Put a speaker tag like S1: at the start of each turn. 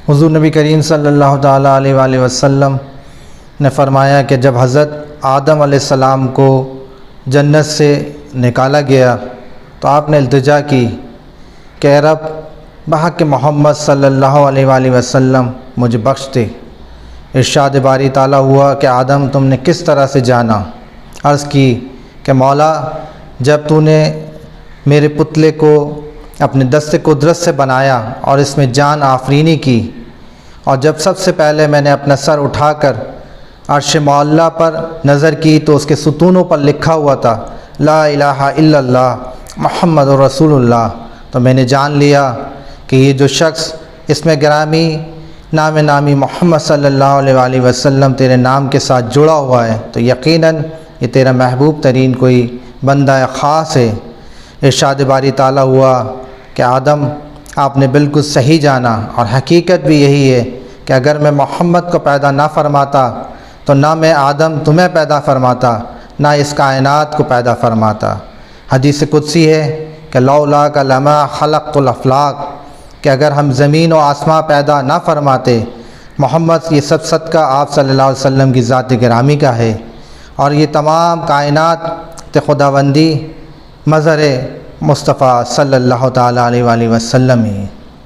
S1: حضور نبی کریم صلی اللہ تعالیٰ علیہ وآلہ وسلم نے فرمایا کہ جب حضرت آدم علیہ السلام کو جنت سے نکالا گیا تو آپ نے التجا کی کہ اے رب بحق محمد صلی اللہ علیہ وآلہ وسلم مجھے بخش دے۔ ارشاد باری تعالیٰ ہوا کہ آدم تم نے کس طرح سے جانا؟ عرض کی کہ مولا جب تو نے میرے پتلے کو اپنے دست قدرت سے بنایا اور اس میں جان آفرینی کی، اور جب سب سے پہلے میں نے اپنا سر اٹھا کر عرش معلیٰ پر نظر کی تو اس کے ستونوں پر لکھا ہوا تھا لا الہ الا اللہ محمد رسول اللہ، تو میں نے جان لیا کہ یہ جو شخص اس میں گرامی نامی محمد صلی اللہ علیہ وآلہ وسلم تیرے نام کے ساتھ جڑا ہوا ہے تو یقیناً یہ تیرا محبوب ترین کوئی بندہ خاص ہے۔ ارشاد باری تعالیٰ ہوا کہ آدم آپ نے بالکل صحیح جانا، اور حقیقت بھی یہی ہے کہ اگر میں محمد کو پیدا نہ فرماتا تو نہ میں آدم تمہیں پیدا فرماتا، نہ اس کائنات کو پیدا فرماتا۔ حدیث قدسی ہے کہ لولاک لما خلقت الافلاق، کہ اگر ہم زمین و آسماں پیدا نہ فرماتے، محمد یہ سب صدقہ آپ صلی اللہ علیہ وسلم کی ذات گرامی کا ہے، اور یہ تمام کائنات خداوندی مظہر مصطفیٰ صلی اللہ تعالیٰ علیہ وآلہ وسلم ہے۔